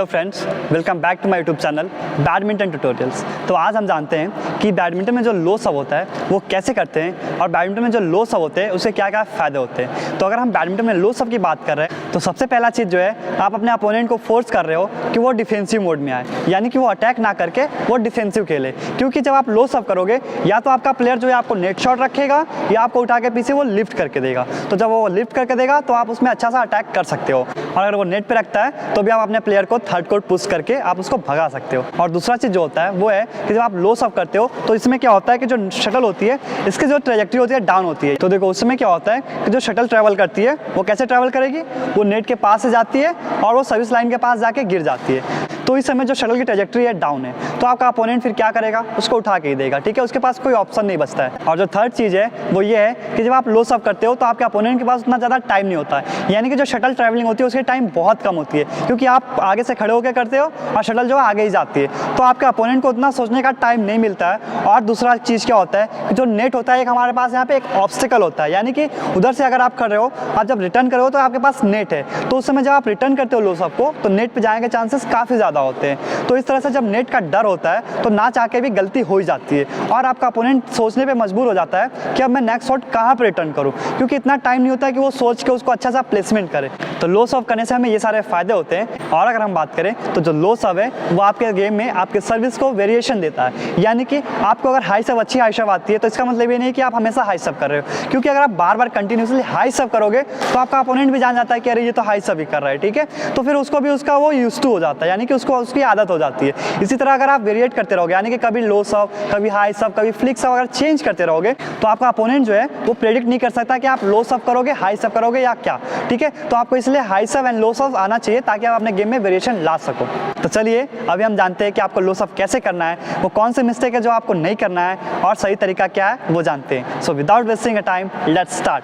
Friends, welcome back to my YouTube channel badminton tutorials. तो आज हम जानते हैं कि बैडमिंटन में जो लो सब होता है वो कैसे करते हैं और बैडमिंटन में जो लो सब होते हैं उससे क्या क्या फ़ायदे होते हैं। तो अगर हम बैडमिंटन में लो सब की बात कर रहे हैं तो सबसे पहला चीज़ जो है, आप अपने अपोनेंट को फोर्स कर रहे हो कि वो डिफेंसिव मोड में आए, यानी कि वो अटैक ना करके वो डिफेंसिव खेले। क्योंकि जब आप लो सब करोगे या तो आपका प्लेयर जो है आपको नेट शॉट रखेगा या आपको उठा के पीछे वो लिफ्ट करके देगा। तो जब वो लिफ्ट करके देगा तो आप उसमें अच्छा सा अटैक कर सकते हो, और अगर वो नेट पे रखता है तो भी आप अपने प्लेयर को थर्ड कोर्ट पुश करके आप उसको भगा सकते हो। और दूसरा चीज़ जो होता है वो है कि जब आप लो सर्व करते हो तो इसमें क्या होता है कि जो शटल होती है इसकी जो ट्रेजेक्टरी होती है डाउन होती है। तो देखो उसमें क्या होता है कि जो शटल ट्रैवल करती है वो कैसे ट्रैवल करेगी, वो नेट के पास से जाती है और वो सर्विस लाइन के पास जाके गिर जाती है। तो इस समय जो शटल की ट्रेजेक्टरी है डाउन है, तो आपका अपोनेंट फिर क्या करेगा, उसको उठा के ही देगा। ठीक है, उसके पास कोई ऑप्शन नहीं बचता है। और जो थर्ड चीज़ है वो ये है कि जब आप लो सर्व करते हो तो आपके अपोनेंट के पास उतना ज़्यादा टाइम नहीं होता है, यानी कि जो शटल ट्रैवलिंग होती है उसकी टाइम बहुत कम होती है, क्योंकि आप आगे से खड़े होकर करते हो और शटल जो आगे ही जाती है। तो आपके अपोनेंट को उतना सोचने का टाइम नहीं मिलता है। और दूसरा चीज़ क्या होता है कि जो नेट होता है एक हमारे पास यहाँ पे एक ऑब्स्टिकल होता है, यानी कि उधर से अगर आप खड़े हो और जब रिटर्न करो तो आपके पास नेट है, तो उस समय जब आप रिटर्न करते हो लो सर्व को तो नेट पे जाने के चांसेस काफ़ी ज़्यादा होते हैं। तो इस तरह से जब नेट का डर होता है तो ना चाह के भी गलती हो ही जाती है और आपका अपोनेंट सोचने पे मजबूर हो जाता है कि अब मैं नेक्स्ट शॉट कहाँ पे रिटर्न करूँ, क्योंकि इतना टाइम नहीं होता है कि वो सोच के उसको अच्छा सा प्लेसमेंट करे। तो लो सर्व करने से हमें ये सारे फायदे होते हैं। और अगर हम बात करें तो जो लो सर्व है वो आपके गेम में आपके सर्विस को वेरिएशन देता है, यानी कि आपको अगर हाई सर्व अच्छी हाई सर्व आती है तो इसका मतलब ये नहीं कि आप हमेशा हाई सर्व कर रहे हो, क्योंकि अगर आप बार बार कंटिन्यूसली हाई सर्व करोगे तो आपका अपोनेंट भी जान जाता है कि अरे ये तो हाई सर्व ही कर रहा है। ठीक है, तो फिर उसको भी उसका वो यूज टू हो जाता है, यानी कि उसको उसकी आदत हो जाती है। इसी तरह अगर आप वेरिएट करते रहोगे, यानी कि कभी लो सर्व कभी हाई सर्व कभी फ्लिक सर्व अगर चेंज करते रहोगे तो आपका अपोनेंट जो है वो प्रेडिक्ट नहीं कर सकता कि आप लो सर्व करोगे हाई सर्व करोगे या क्या। ठीक है, तो आपको इसलिए हाई सर्व एंड लो सर्व आना चाहिए ताकि आप अपने गेम में वेरिएशन ला सको। तो चलिए अभी हम जानते हैं कि आपको लो सर्व कैसे करना है, वो कौन से मिस्टेक है जो आपको नहीं करना है और सही तरीका क्या है वो जानते हैं। So without wasting a time let's start.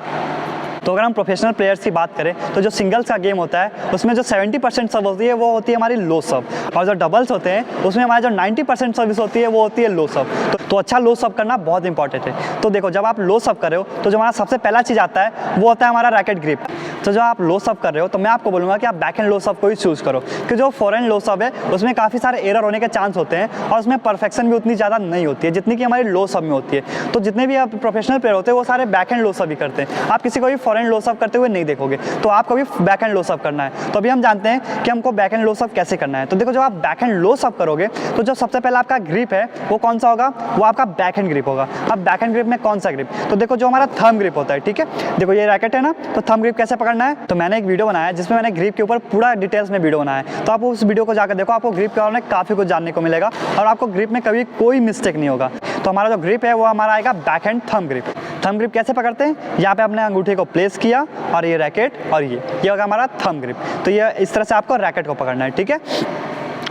तो अगर हम प्रोफेशनल प्लेयर्स की बात करें तो जो सिंगल्स का गेम होता है उसमें जो 70% सर्व होती है वो होती है हमारी लो सर्व, और जो डबल्स होते हैं उसमें हमारी जो 90% सर्विस होती है वो होती है लो सर्व। तो अच्छा लो सर्व करना बहुत इंपॉर्टेंट है। तो देखो जब आप लो सर्व कर रहे हो तो जो हमारा सबसे पहला चीज़ आता है वो होता है हमारा रैकेट ग्रिप। तो जब आप लो सर्व कर रहे हो तो मैं आपको बोलूँगा कि आप बैक एंड लो सर्व को ही चूज़ करो, कि जो फॉरहैंड लो सर्व है उसमें काफ़ी सारे एरर होने के चांस होते हैं और उसमें परफेक्शन भी उतनी ज़्यादा नहीं होती है जितनी कि हमारी लो सर्व में होती है। तो जितने भी आप प्रोफेशनल प्लेयर होते हैं वो सारे बैक एंड लो सर्व ही करते हैं, आप किसी को भी फॉरहैंड लो सर्व करते हुए नहीं देखोगे। तो आपको भी बैक एंड लो सर्व करना है। तो अभी हम जानते हैं कि हमको बैक एंड लो सर्व कैसे करना है। तो देखो जब आप बैक एंड लो सर्व करोगे तो जो सबसे पहला आपका ग्रिप है वो कौन सा होगा, वो आपका बैक हैंड ग्रिप होगा। अब बैक हैंड ग्रिप में कौन सा ग्रिप, तो देखो जो हमारा थंब ग्रिप होता है। ठीक है, देखो ये रैकेट है ना, तो थंब ग्रिप कैसे पकड़ना है, तो मैंने एक वीडियो बनाया है जिसमें मैंने ग्रिप के ऊपर पूरा डिटेल्स में वीडियो बनाया है, तो आप उस वीडियो को जाकर देखो, आपको ग्रिप के बारे में काफ़ी कुछ जानने को मिलेगा और आपको ग्रिप में कभी कोई मिस्टेक नहीं होगा। तो हमारा जो ग्रिप है वो हमारा आएगा back hand thumb grip. Thumb grip कैसे पकड़ते हैं, यहाँ पे अपने अंगूठे को प्लेस किया और ये रैकेट और ये होगा हमारा थंब ग्रिप। तो ये इस तरह से आपको रैकेट को पकड़ना है। ठीक है,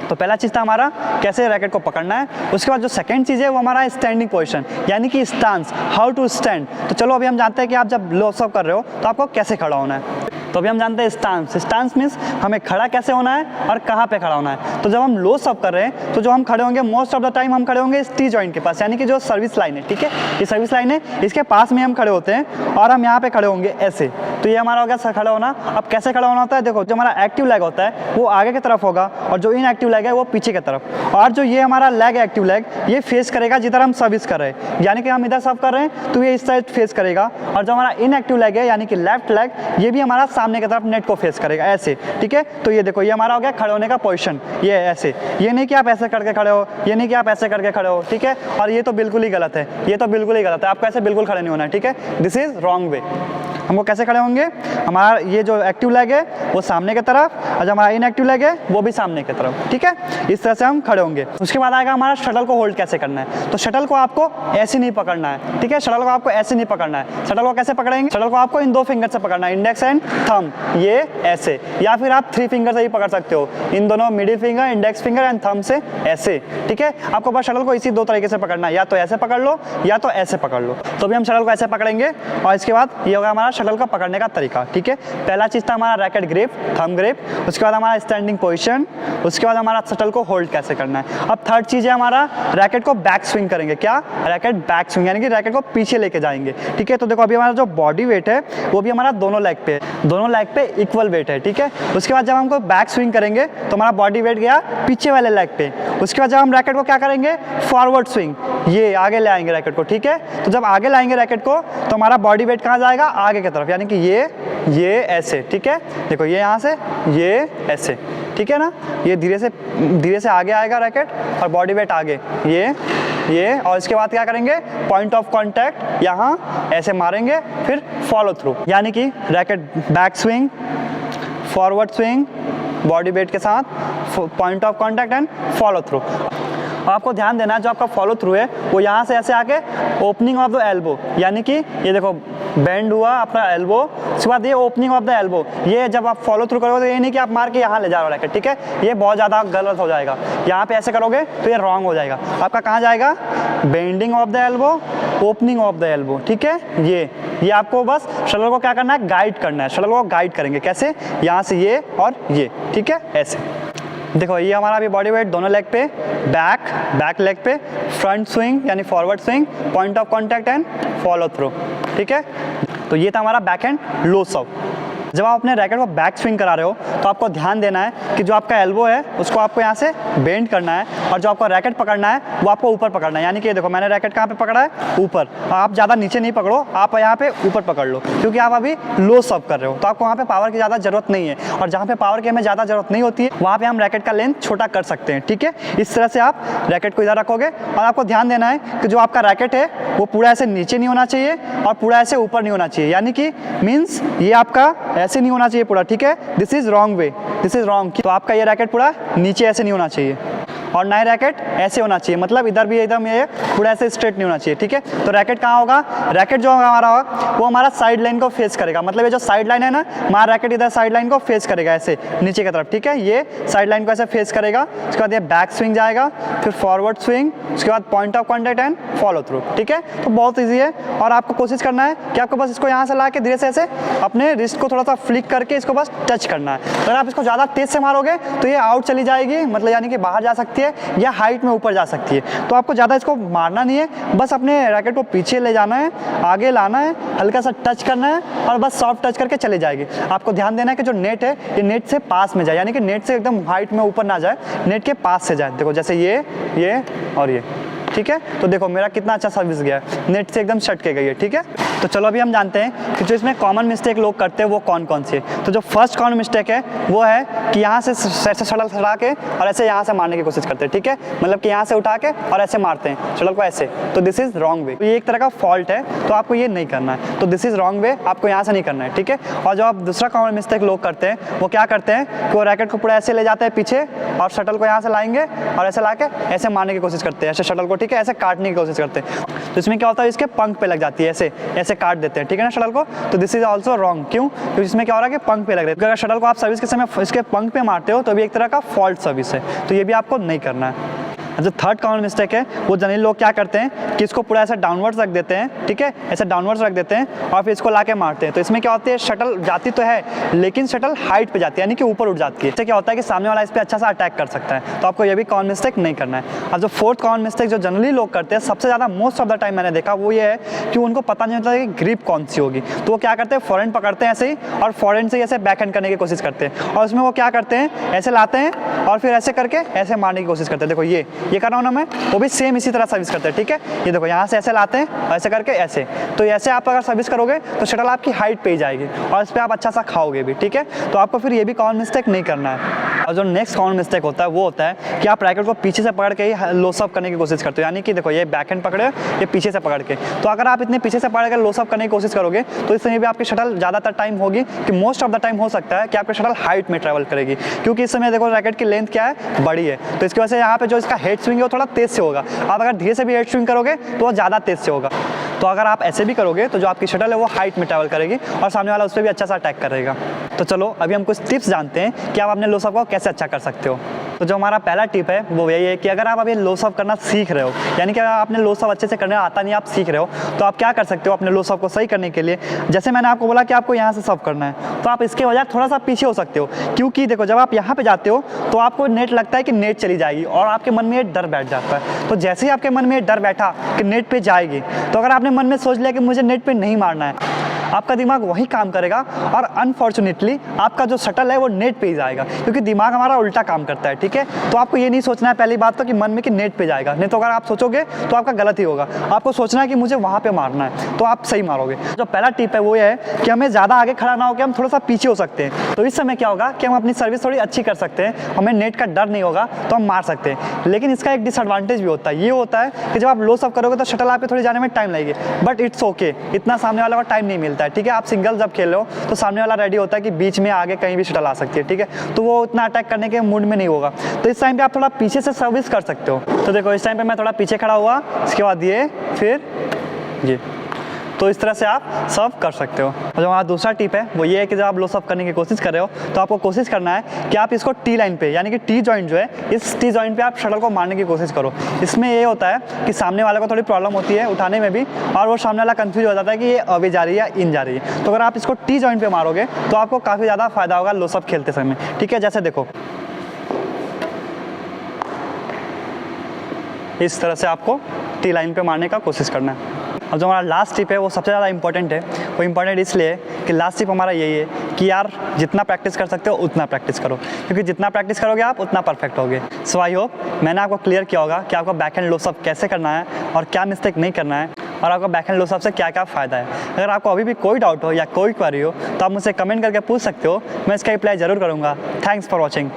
तो पहला चीज़ था हमारा कैसे रैकेट को पकड़ना है। उसके बाद जो सेकंड चीज़ है वो हमारा स्टैंडिंग पोजीशन, यानी कि स्टांस, हाउ टू स्टैंड। तो चलो अभी हम जानते हैं कि आप जब लो सर्व कर रहे हो तो आपको कैसे खड़ा होना है। तो अभी हम जानते हैं स्टांस। स्टांस मीन्स हमें खड़ा कैसे होना है और कहाँ पे खड़ा होना है। तो जब हम लो सर्व कर रहे हैं तो जो हम खड़े होंगे मोस्ट ऑफ द टाइम हम खड़े होंगे इस टी जॉइंट के पास, यानी कि जो सर्विस लाइन है। ठीक है, ये सर्विस लाइन है, इसके पास में हम खड़े होते हैं और हम यहाँ पे खड़े होंगे ऐसे। तो ये हमारा हो गया खड़ा होना। अब कैसे खड़ा होना होता है, देखो जो हमारा एक्टिव लेग होता है वो आगे की तरफ होगा और जो इनएक्टिव लेग है वो पीछे की तरफ, और जो ये हमारा लेग एक्टिव लेग ये फेस करेगा जिधर हम सर्विस कर रहे हैं, यानी कि हम इधर सर्व कर रहे हैं तो ये इस साइड फेस करेगा, और जो हमारा इनएक्टिव लेग है यानी कि लेफ्ट लेग ये भी हमारा सामने की तरफ नेट को फेस करेगा ऐसे। ठीक है, तो ये देखो ये हमारा हो गया खड़े होने का पोजीशन, ये ऐसे, ये नहीं कि आप ऐसे करके खड़े हो, ये नहीं कि आप ऐसे करके खड़े हो। ठीक है, और ये तो बिल्कुल ही गलत है, ये तो बिल्कुल ही गलत है, आपको ऐसे बिल्कुल खड़े नहीं होना है। ठीक है, दिस इज रॉन्ग वे। हमको कैसे खड़े होंगे, हमारा ये जो एक्टिव लेग है वो सामने की तरफ और जो हमारा इनएक्टिव लेग है वो भी सामने की तरफ। ठीक है, इस तरह से हम खड़े होंगे। उसके बाद आएगा हमारा शटल को होल्ड कैसे करना है। तो शटल को आपको ऐसे नहीं पकड़ना है। ठीक है, शटल को आपको ऐसे नहीं पकड़ना है। शटल को कैसे पकड़ेंगे, शटल को आपको इन दो फिंगर से पकड़ना है, इंडेक्स एंड थंब, ये ऐसे, या फिर आप 3 फिंगर से ही पकड़ सकते हो, इन दोनों middle finger, index finger and thumb से ऐसे। ठीक है, आपको बस शटल को इसी 2 तरीके से पकड़ना है, या तो ऐसे पकड़ लो या तो ऐसे पकड़ लो। तो अभी हम शटल को ऐसे पकड़ेंगे और इसके बाद ये होगा हमारा शटल का पकड़ने का तरीका, ठीक है। पहला चीज़ था हमारा रैकेट ग्रिप, थंब ग्रिप, उसके बाद हमारा स्टैंडिंग पोजीशन, उसके बाद हमारा शटल को होल्ड कैसे करना है। अब थर्ड चीज़ है हमारा रैकेट को बैक स्विंग करेंगे। क्या? रैकेट बैक स्विंग, यानी कि रैकेट को पीछे लेके जाएंगे, ठीक है। तो देखो अभी हमारा जो बॉडी वेट है वो भी हमारा दोनों लेग पे है, दोनों लेग पे इक्वल वेट है, ठीक है। उसके बाद जब हमको बैक स्विंग करेंगे तो हमारा बॉडी वेट गया पीछे वाले लेग पे। उसके बाद जब हम रैकेट को क्या करेंगे, फॉरवर्ड स्विंग, ये आगे ले आएंगे रैकेट को, ठीक है। तो जब आगे लाएंगे रैकेट को तो हमारा बॉडी वेट कहाँ जाएगा, आगे की तरफ, यानी कि ये ऐसे, ठीक है। देखो ये यहाँ से ये ऐसे, ठीक है ना। ये धीरे से आगे आएगा रैकेट और बॉडी वेट आगे, ये और इसके बाद क्या करेंगे, पॉइंट ऑफ कांटेक्ट यहाँ ऐसे मारेंगे, फिर फॉलो थ्रू, यानी कि racket back swing, forward swing, body weight के साथ point of contact and follow through. आपको ध्यान देना है जो आपका फॉलो थ्रू है वो यहाँ से ऐसे आके ओपनिंग ऑफ द एल्बो, यानी कि ये देखो बेंड हुआ अपना एल्बो, उसके बाद ये ओपनिंग ऑफ द एल्बो। ये जब आप फॉलो थ्रू करोगे तो ये नहीं कि आप मार के यहाँ ले जा रहे हो रैकेट, ठीक है। ये बहुत ज़्यादा गलत हो जाएगा। यहाँ पे ऐसे करोगे तो ये रॉन्ग हो जाएगा। आपका कहाँ जाएगा, bending of the elbow, opening of the elbow, ठीक है। ये आपको बस शटल को क्या करना है, गाइड करना है। शटल को गाइड करेंगे कैसे, यहाँ से ये और ये, ठीक है, ऐसे। देखो ये हमारा अभी बॉडी वेट दोनों लेग पे, बैक लेग पे, फ्रंट स्विंग यानी forward swing, point of contact and follow through, ठीक है। तो ये था हमारा बैक हैंड लो सर्व। जब आप अपने रैकेट को बैक स्विंग करा रहे हो तो आपको ध्यान देना है कि जो आपका एल्बो है उसको आपको यहाँ से बेंड करना है और जो आपको रैकेट पकड़ना है वो आपको ऊपर पकड़ना है। यानी कि देखो मैंने रैकेट कहाँ पे पकड़ा है, ऊपर। आप ज़्यादा नीचे नहीं पकड़ो, आप यहाँ पे ऊपर पकड़ लो, क्योंकि आप अभी लो सर्व कर रहे हो तो आपको वहाँ पे पावर की ज़्यादा जरूरत नहीं है। और जहाँ पे पावर की हमें ज़्यादा जरूरत नहीं होती है वहाँ पे हम रैकेट का लेंथ छोटा कर सकते हैं, ठीक है। इस तरह से आप रैकेट को इधर रखोगे और आपको ध्यान देना है कि जो आपका रैकेट है वो पूरा ऐसे नीचे नहीं होना चाहिए और पूरा ऐसे ऊपर नहीं होना चाहिए। यानी कि मीन्स ये आपका ऐसे नहीं होना चाहिए पूरा, ठीक है। This is wrong way, this is wrong. तो आपका ये रैकेट पूरा नीचे ऐसे नहीं होना चाहिए और नए रैकेट ऐसे होना चाहिए, मतलब इधर भी एकदम ये पूरा ऐसे स्ट्रेट नहीं होना चाहिए, ठीक है। तो रैकेट कहाँ होगा, रैकेट जो हमारा होगा वो हमारा साइड लाइन को फेस करेगा, मतलब ये जो साइड लाइन है ना, हमारा रैकेट इधर साइड लाइन को फेस करेगा ऐसे नीचे की तरफ, ठीक है। ये साइड लाइन को ऐसे फेस करेगा, उसके बाद ये बैक स्विंग जाएगा, फिर फॉरवर्ड स्विंग, उसके बाद point of contact and follow through, ठीक है। तो बहुत ईजी है और आपको कोशिश करना है कि आपको बस इसको यहाँ से ला के धीरे से ऐसे अपने रिस्ट को थोड़ा सा फ्लिक करके इसको बस टच करना है। अगर आप इसको ज़्यादा तेज से मारोगे तो ये आउट चली जाएगी, मतलब यानी कि बाहर जा सकती है या हाइट में ऊपर जा सकती है। तो आपको ज़्यादा इसको मारना नहीं है, बस अपने रैकेट को पीछे ले जाना है, आगे लाना है, हल्का सा टच करना है और बस सॉफ्ट टच करके चले जाएगी। आपको ध्यान देना है कि जो नेट है ये नेट से पास में जाए, यानी कि नेट से एकदम हाइट में ऊपर ना जाए, नेट के पास से जाए। देखो जैसे ये और ये, ठीक है। तो देखो मेरा कितना अच्छा सर्विस गया है, नेट से एकदम सट के गई है, ठीक है। तो चलो अभी हम जानते हैं कि जो इसमें कॉमन मिस्टेक लोग करते हैं वो कौन कौन सी है। तो जो फर्स्ट कॉमन मिस्टेक है वो है कि यहाँ से ऐसे शटल सड़ा के और ऐसे यहाँ से मारने की कोशिश करते हैं, ठीक है। मतलब कि यहाँ से उठा के और ऐसे मारते हैं शटल को ऐसे, तो दिस इज रॉन्ग वे। ये एक तरह का फॉल्ट है, तो आपको ये नहीं करना है। तो दिस इज रॉन्ग वे, आपको यहाँ से नहीं करना है, ठीक है। और जो आप दूसरा कॉमन मिस्टेक लोग करते हैं वो क्या करते हैं कि वो रैकेट को पूरा ऐसे ले जाते हैं पीछे और शटल को यहाँ से लाएंगे और ऐसे ला के ऐसे मारने की कोशिश करते हैं, ऐसे शटल को, ठीक है, ऐसे काटने की कोशिश करते हैं। तो इसमें क्या होता है, इसके पंख पे लग जाती है, ऐसे काट देते हैं, ठीक है ना शटल को। तो दिस इज ऑल्सो रॉन्ग। क्यों? क्योंकि इसमें क्या हो रहा है कि पंख पे लग रहा है। अगर शटल को आप सर्विस के समय इसके पंख पे मारते हो तो भी एक तरह का फॉल्ट सर्विस है, तो ये भी आपको नहीं करना है। जो थर्ड कॉमन मिस्टेक है वो जनरली लोग क्या करते हैं कि इसको पूरा ऐसा डाउनवर्ड्स रख देते हैं, ठीक है, ऐसे डाउनवर्ड्स रख देते हैं और फिर इसको लाके मारते हैं। तो इसमें क्या होती है, शटल जाती तो है लेकिन शटल हाइट पे जाती है, यानी कि ऊपर उठ जाती है। इससे क्या होता है कि सामने वाला इस पर अच्छा सा अटैक कर सकता है। तो आपको ये भी कॉमन मिस्टेक नहीं करना है। अब जो फोर्थ कॉमन मिस्टेक जो जनरली लोग करते हैं सबसे ज़्यादा मोस्ट ऑफ द टाइम मैंने देखा वो ये है कि उनको पता नहीं होता कि ग्रिप कौन सी होगी। तो वो क्या करते हैं, फॉरहैंड पकड़ते हैं ऐसे ही और फॉरहैंड से ऐसे बैक हैंड करने की कोशिश करते हैं और उसमें वो क्या करते हैं, ऐसे लाते हैं और फिर ऐसे करके ऐसे मारने की कोशिश करते हैं। देखो ये कर रहा हूँ ना मैं, वो भी सेम इसी तरह सर्विस करते हैं, ठीक है। ये देखो यहाँ से ऐसे लाते हैं ऐसे करके ऐसे, तो ऐसे आप अगर सर्विस करोगे तो शटल आपकी हाइट पे ही जाएगी और इस पर आप अच्छा सा खाओगे भी, ठीक है। तो आपको फिर ये भी कॉमन मिस्टेक नहीं करना है। और जो नेक्स्ट कॉमन मिस्टेक होता है वो होता है कि आप रैकेट को पीछे से पकड़ के ही लो सर्व करने की कोशिश करते हो, यानी कि देखो ये बैक हैंड पकड़े, ये पीछे से पकड़ के। तो अगर आप इतने पीछे से पकड़ कर लो सर्व करने की कोशिश करोगे तो इसमें भी आपकी शटल ज़्यादातर टाइम होगी कि मोस्ट ऑफ द टाइम हो सकता है कि आपकी शटल हाइट में ट्रैवल करेगी, क्योंकि इस समय देखो रैकेट की लेंथ क्या है, बड़ी है। तो इसकी वजह से यहाँ पे जो इसका हेड स्विंग है वो थोड़ा तेज से होगा। आप अगर धीरे से भी हेड स्विंग करोगे तो वो ज़्यादा तेज से होगा। तो अगर आप ऐसे भी करोगे तो जो आपकी शटल है वो हाइट में ट्रैवल करेगी और सामने वाला उस पर भी अच्छा सा अटैक करेगा। तो चलो अभी हम कुछ टिप्स जानते हैं कि आप अपने लो सर्व को कैसे अच्छा कर सकते हो। तो तो जो हमारा पहला टिप है वो यही है कि अगर आप अभी लो सॉफ करना सीख रहे हो, यानी कि आपने लो सॉफ अच्छे से करने आता नहीं, आप सीख रहे हो, तो आप क्या कर सकते हो अपने लो सॉफ को सही करने के लिए। जैसे मैंने आपको बोला कि आपको यहाँ से सॉफ करना है, तो आप इसके बजाय थोड़ा सा पीछे हो सकते हो, क्योंकि देखो जब आप यहाँ पे जाते हो तो आपको नेट लगता है कि नेट चली जाएगी और आपके मन में ये डर बैठ जाता है। तो जैसे ही आपके मन में ये डर बैठा कि नेट पे जाएगी, तो अगर आपने मन में सोच लिया कि मुझे नेट पे नहीं मारना है, आपका दिमाग वही काम करेगा और अनफॉर्चुनेटली आपका जो शटल है वो नेट पे ही जाएगा, क्योंकि दिमाग हमारा उल्टा काम करता है। ठीक है, तो आपको ये नहीं सोचना है पहली बात तो कि मन में कि नेट पे जाएगा, नहीं तो अगर आप सोचोगे तो आपका गलत ही होगा। आपको सोचना है कि मुझे वहाँ पे मारना है, तो आप सही मारोगे। जो पहला टिप है वो ये है कि हमें ज़्यादा आगे खड़ा ना होकर हम थोड़ा सा पीछे हो सकते हैं। तो इस समय क्या होगा कि हम अपनी सर्विस थोड़ी अच्छी कर सकते हैं, हमें नेट का डर नहीं होगा, तो हम मार सकते हैं। लेकिन इसका एक डिसएडवांटेज भी होता है, ये होता है कि जब आप लो सॉफ करोगे तो शटल आपके थोड़ी जाने में टाइम लगेगी, बट इट्स ओके, इतना सामने वाला को टाइम नहीं मिलता है। ठीक है, आप सिंगल जब खेल रहे हो तो सामने वाला रेडी होता है कि बीच में आगे कहीं भी शटल आ सकती है। ठीक है, तो वो इतना अटैक करने के मूड में नहीं होगा, तो इस टाइम पे आप थोड़ा पीछे से सर्विस कर सकते हो। तो देखो इस टाइम पे मैं थोड़ा पीछे खड़ा हुआ, इसके बाद ये फिर ये, तो इस तरह से आप सर्व कर सकते हो। और जो हमारा दूसरा टिप है वो ये है कि जब आप लो सर्व करने की कोशिश कर रहे हो तो आपको कोशिश करना है कि आप इसको टी लाइन पे, यानी कि टी जॉइंट जो है, इस टी जॉइंट पे आप शटल को मारने की कोशिश करो। इसमें ये होता है कि सामने वाले को थोड़ी प्रॉब्लम होती है उठाने में भी, और वो सामने वाला कंफ्यूज हो जाता है कि ये अवे जा रही है या इन जा रही है। तो अगर आप इसको टी जॉइंट पे मारोगे तो आपको काफ़ी ज़्यादा फायदा होगा लो सर्व खेलते समय। ठीक है, जैसे देखो इस तरह से आपको टी लाइन पे मारने का कोशिश करना है। अब जो हमारा लास्ट टिप है वो सबसे ज़्यादा इंपॉर्टेंट है। वो इंपॉर्टेंट इसलिए है कि लास्ट टिप हमारा यही है कि यार जितना प्रैक्टिस कर सकते हो उतना प्रैक्टिस करो, क्योंकि जितना प्रैक्टिस करोगे आप उतना परफेक्ट होगे। सो आई होप मैंने आपको क्लियर किया होगा कि आपको बैक हैंड लो सर्व कैसे करना है और क्या मिस्टेक नहीं करना है, और आपको बैक हैंड लो सर्व से क्या क्या फ़ायदा है। अगर आपको अभी भी कोई डाउट हो या कोई क्वेरी हो तो आप मुझसे कमेंट करके पूछ सकते हो, मैं इसका रिप्लाई ज़रूर करूँगा। Thanks for watching.